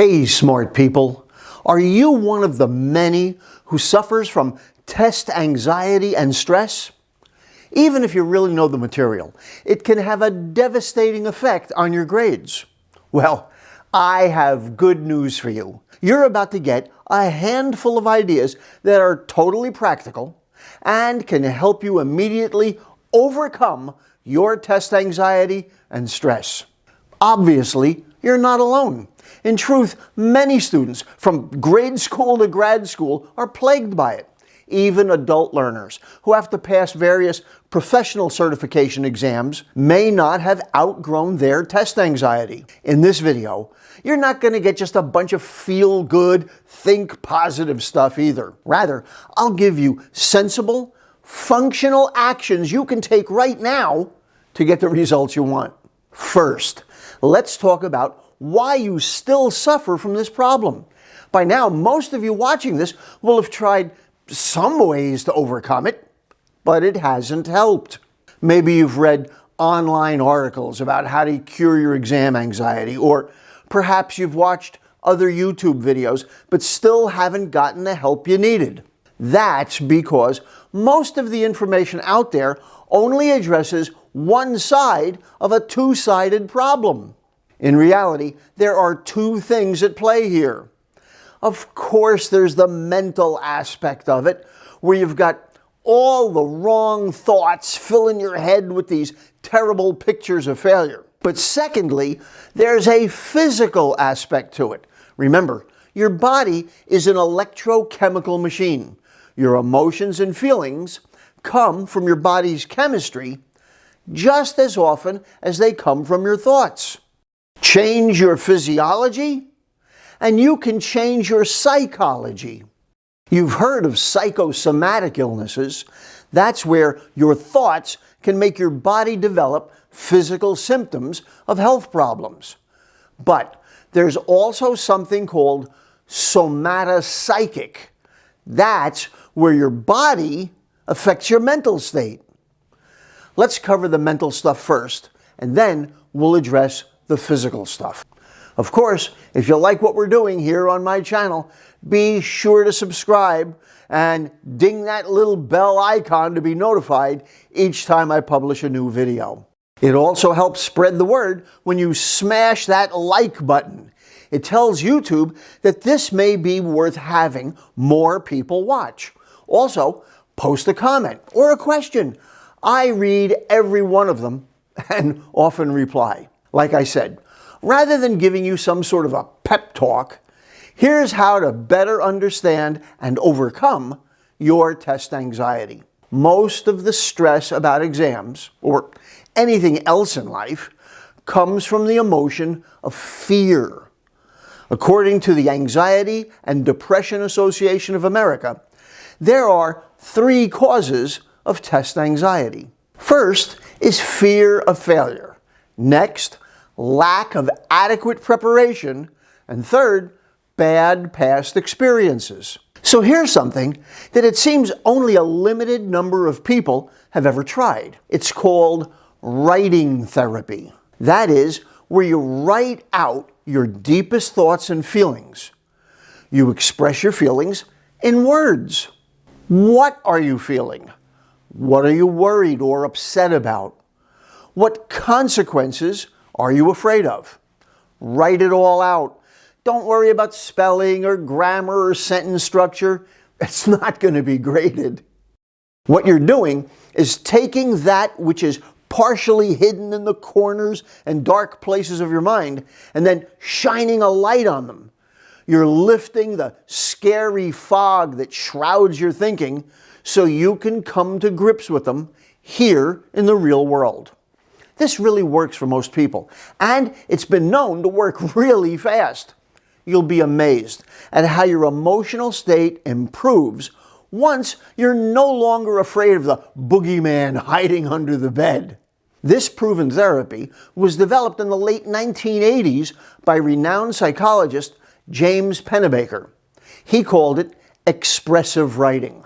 Hey, smart people. Are you one of the many who suffers from test anxiety and stress? Even if you really know the material, it can have a devastating effect on your grades. Well, I have good news for you. You're about to get a handful of ideas that are totally practical and can help you immediately overcome your test anxiety and stress. Obviously, you're not alone. In truth, many students from grade school to grad school are plagued by it. Even adult learners who have to pass various professional certification exams may not have outgrown their test anxiety. In this video, you're not going to get just a bunch of feel-good, think positive stuff either. Rather, I'll give you sensible, functional actions you can take right now to get the results you want. First, let's talk about why you still suffer from this problem. By now, most of you watching this will have tried some ways to overcome it, but it hasn't helped. Maybe you've read online articles about how to cure your exam anxiety, or perhaps you've watched other YouTube videos but still haven't gotten the help you needed. That's because most of the information out there only addresses one side of a two-sided problem. In reality, there are two things at play here. Of course, there's the mental aspect of it, where you've got all the wrong thoughts filling your head with these terrible pictures of failure. But secondly, there's a physical aspect to it. Remember, your body is an electrochemical machine. Your emotions and feelings come from your body's chemistry just as often as they come from your thoughts. Change your physiology, and you can change your psychology. You've heard of psychosomatic illnesses. That's where your thoughts can make your body develop physical symptoms of health problems. But there's also something called somatopsychic. That's where your body affects your mental state. Let's cover the mental stuff first, and then we'll address the physical stuff. Of course, if you like what we're doing here on my channel, be sure to subscribe and ding that little bell icon to be notified each time I publish a new video. It also helps spread the word when you smash that like button. It tells YouTube that this may be worth having more people watch. Also, post a comment or a question. I read every one of them and often reply. Like I said, rather than giving you some sort of a pep talk, here's how to better understand and overcome your test anxiety. Most of the stress about exams, or anything else in life, comes from the emotion of fear. According to the Anxiety and Depression Association of America, there are 3 causes of test anxiety. First is fear of failure. Next, lack of adequate preparation, and third, bad past experiences. So here's something that it seems only a limited number of people have ever tried. It's called writing therapy. That is where you write out your deepest thoughts and feelings. You express your feelings in words. What are you feeling? What are you worried or upset about? What consequences are you afraid of? Write it all out. Don't worry about spelling or grammar or sentence structure. It's not going to be graded. What you're doing is taking that which is partially hidden in the corners and dark places of your mind and then shining a light on them. You're lifting the scary fog that shrouds your thinking so you can come to grips with them here in the real world. This really works for most people, and it's been known to work really fast. You'll be amazed at how your emotional state improves once you're no longer afraid of the boogeyman hiding under the bed. This proven therapy was developed in the late 1980s by renowned psychologist James Pennebaker. He called it expressive writing.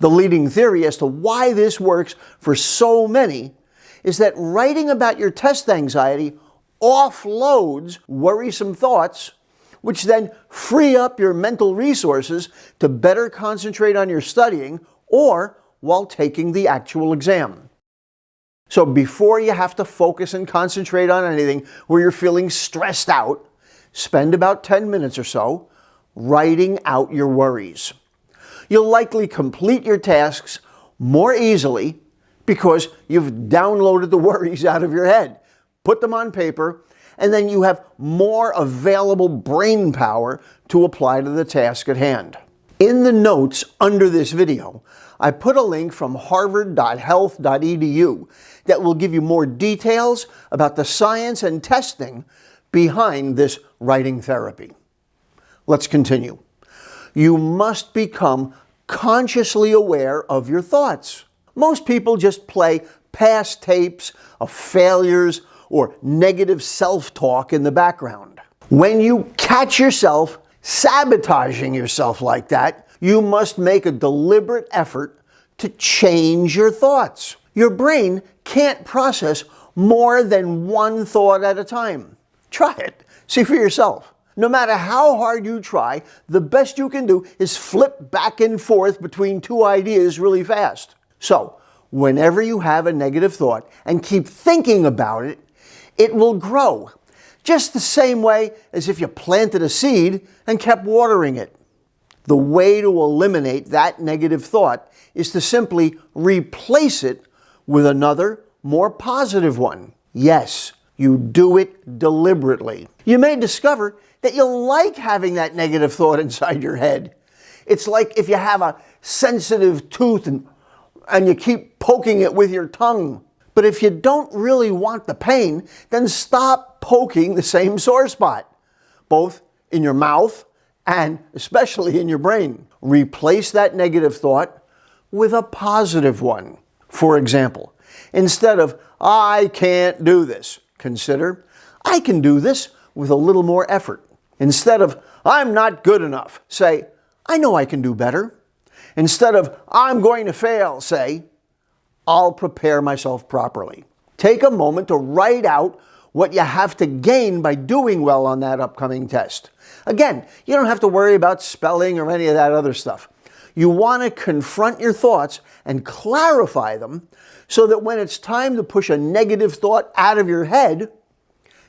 The leading theory as to why this works for so many is that writing about your test anxiety offloads worrisome thoughts which then free up your mental resources to better concentrate on your studying or while taking the actual exam. So before you have to focus and concentrate on anything where you're feeling stressed out, spend about 10 minutes or so writing out your worries. You'll likely complete your tasks more easily because you've downloaded the worries out of your head, put them on paper, and then you have more available brain power to apply to the task at hand. In the notes under this video, I put a link from harvard.health.edu that will give you more details about the science and testing behind this writing therapy. Let's continue. You must become consciously aware of your thoughts. Most people just play past tapes of failures or negative self-talk in the background. When you catch yourself sabotaging yourself like that, you must make a deliberate effort to change your thoughts. Your brain can't process more than one thought at a time. Try it. See for yourself. No matter how hard you try, the best you can do is flip back and forth between two ideas really fast. So, whenever you have a negative thought and keep thinking about it, it will grow. Just the same way as if you planted a seed and kept watering it. The way to eliminate that negative thought is to simply replace it with another, more positive one. Yes, you do it deliberately. You may discover that you like having that negative thought inside your head. It's like if you have a sensitive tooth and you keep poking it with your tongue. But if you don't really want the pain, then stop poking the same sore spot, both in your mouth and especially in your brain. Replace that negative thought with a positive one. For example, instead of, "I can't do this," consider, "I can do this with a little more effort." Instead of, "I'm not good enough," say, "I know I can do better." Instead of, "I'm going to fail," say, "I'll prepare myself properly." Take a moment to write out what you have to gain by doing well on that upcoming test. Again, you don't have to worry about spelling or any of that other stuff. You want to confront your thoughts and clarify them so that when it's time to push a negative thought out of your head,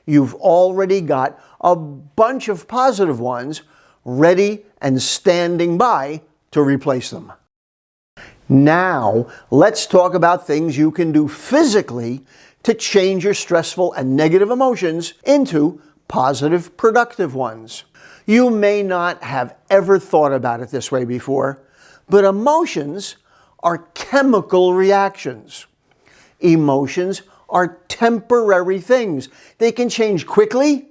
you've already got a bunch of positive ones ready and standing by to replace them. Now, let's talk about things you can do physically to change your stressful and negative emotions into positive, productive ones. You may not have ever thought about it this way before, but emotions are chemical reactions. Emotions are temporary things. They can change quickly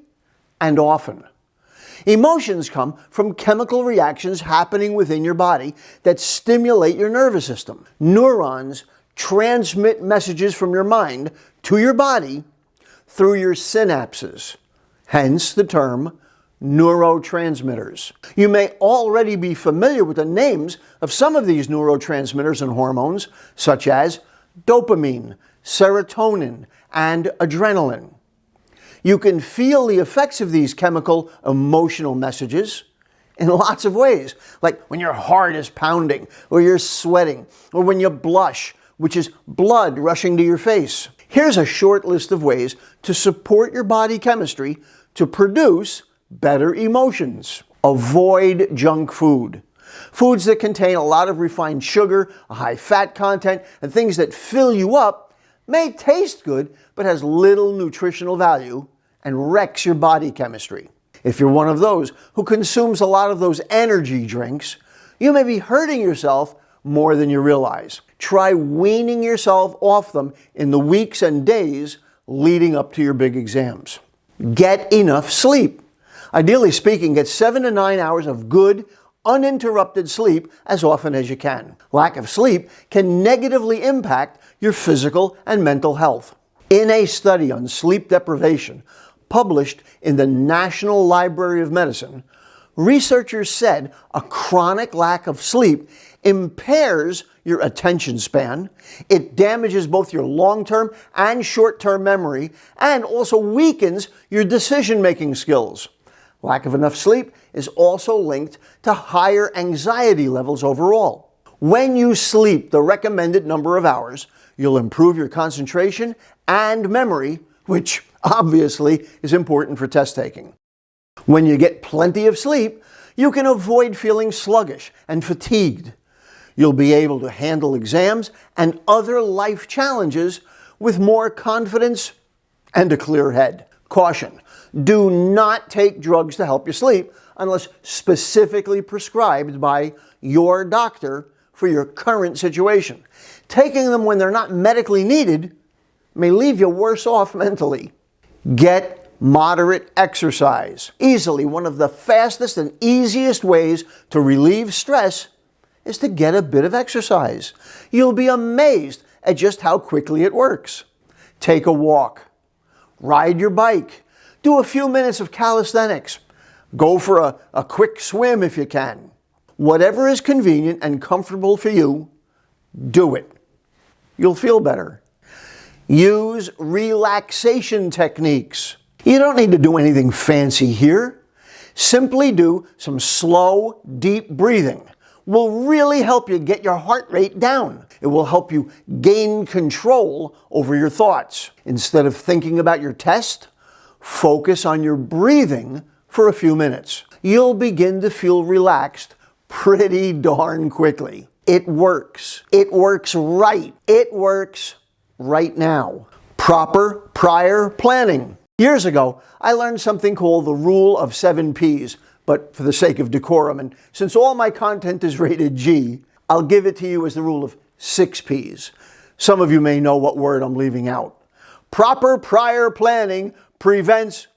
and often. Emotions come from chemical reactions happening within your body that stimulate your nervous system. Neurons transmit messages from your mind to your body through your synapses, hence the term neurotransmitters. You may already be familiar with the names of some of these neurotransmitters and hormones, such as dopamine, serotonin, and adrenaline. You can feel the effects of these chemical emotional messages in lots of ways, like when your heart is pounding, or you're sweating, or when you blush, which is blood rushing to your face. Here's a short list of ways to support your body chemistry to produce better emotions. Avoid junk food. Foods that contain a lot of refined sugar, a high fat content, and things that fill you up may taste good, but has little nutritional value and wrecks your body chemistry. If you're one of those who consumes a lot of those energy drinks, you may be hurting yourself more than you realize. Try weaning yourself off them in the weeks and days leading up to your big exams. Get enough sleep. Ideally speaking, get 7 to 9 hours of good, uninterrupted sleep as often as you can. Lack of sleep can negatively impact your physical and mental health. In a study on sleep deprivation published in the National Library of Medicine, researchers said a chronic lack of sleep impairs your attention span, it damages both your long-term and short-term memory, and also weakens your decision-making skills. Lack of enough sleep is also linked to higher anxiety levels overall. When you sleep the recommended number of hours, you'll improve your concentration and memory, which obviously is important for test taking. When you get plenty of sleep, you can avoid feeling sluggish and fatigued. You'll be able to handle exams and other life challenges with more confidence and a clear head. Caution: do not take drugs to help you sleep unless specifically prescribed by your doctor for your current situation. Taking them when they're not medically needed may leave you worse off mentally. Get moderate exercise. Easily one of the fastest and easiest ways to relieve stress is to get a bit of exercise. You'll be amazed at just how quickly it works. Take a walk. Ride your bike. Do a few minutes of calisthenics. Go for a quick swim if you can. Whatever is convenient and comfortable for you, do it. You'll feel better. Use relaxation techniques. You don't need to do anything fancy here. Simply do some slow, deep breathing. Will really help you get your heart rate down. It will help you gain control over your thoughts. Instead of thinking about your test, focus on your breathing for a few minutes. You'll begin to feel relaxed pretty darn quickly. It works. It works right. It works right now. Proper prior planning. Years ago, I learned something called the rule of 7 Ps, but for the sake of decorum, and since all my content is rated G, I'll give it to you as the rule of 6 Ps. Some of you may know what word I'm leaving out. Proper prior planning prevents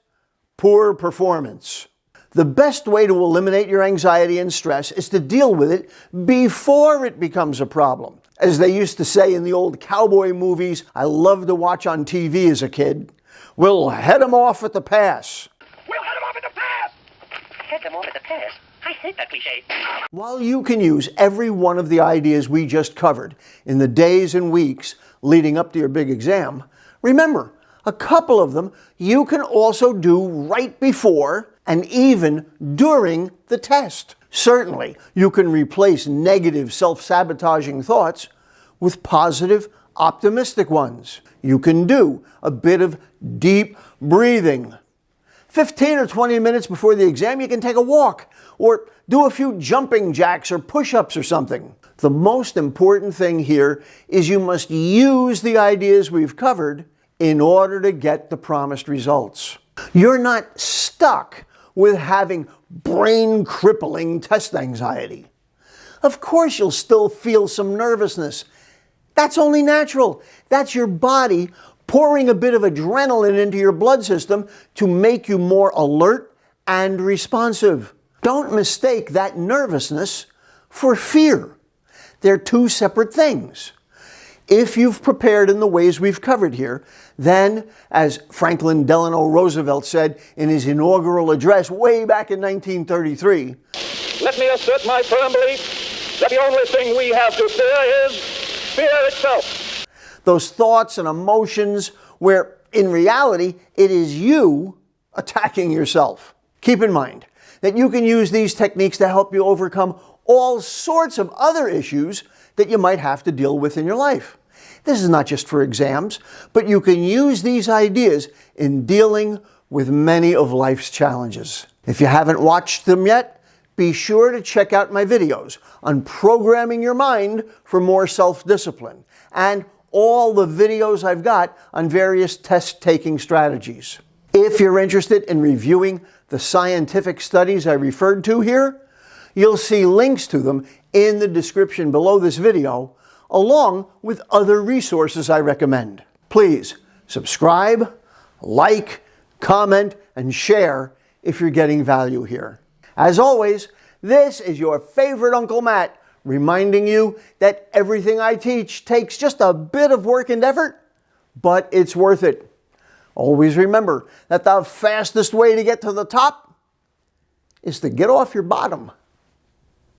poor performance. The best way to eliminate your anxiety and stress is to deal with it before it becomes a problem. As they used to say in the old cowboy movies I loved to watch on TV as a kid, we'll head 'em off at the pass. We'll head 'em off at the pass! Head them off at the pass? I hate that cliche. While you can use every one of the ideas we just covered in the days and weeks leading up to your big exam, remember, a couple of them you can also do right before and even during the test. Certainly, you can replace negative self-sabotaging thoughts with positive, optimistic ones. You can do a bit of deep breathing. 15 or 20 minutes before the exam, you can take a walk or do a few jumping jacks or push-ups or something. The most important thing here is you must use the ideas we've covered in order to get the promised results. You're not stuck with having brain-crippling test anxiety. Of course, you'll still feel some nervousness. That's only natural. That's your body pouring a bit of adrenaline into your blood system to make you more alert and responsive. Don't mistake that nervousness for fear. They're two separate things. If you've prepared in the ways we've covered here, then, as Franklin Delano Roosevelt said in his inaugural address way back in 1933, Let me assert my firm belief that the only thing we have to fear is fear itself. Those thoughts and emotions where, in reality, it is you attacking yourself. Keep in mind that you can use these techniques to help you overcome all sorts of other issues that you might have to deal with in your life. This is not just for exams, but you can use these ideas in dealing with many of life's challenges. If you haven't watched them yet, be sure to check out my videos on programming your mind for more self-discipline and all the videos I've got on various test-taking strategies. If you're interested in reviewing the scientific studies I referred to here, you'll see links to them in the description below this video, along with other resources I recommend. Please subscribe, like, comment, and share if you're getting value here. As always, this is your favorite Uncle Matt, reminding you that everything I teach takes just a bit of work and effort, but it's worth it. Always remember that the fastest way to get to the top is to get off your bottom.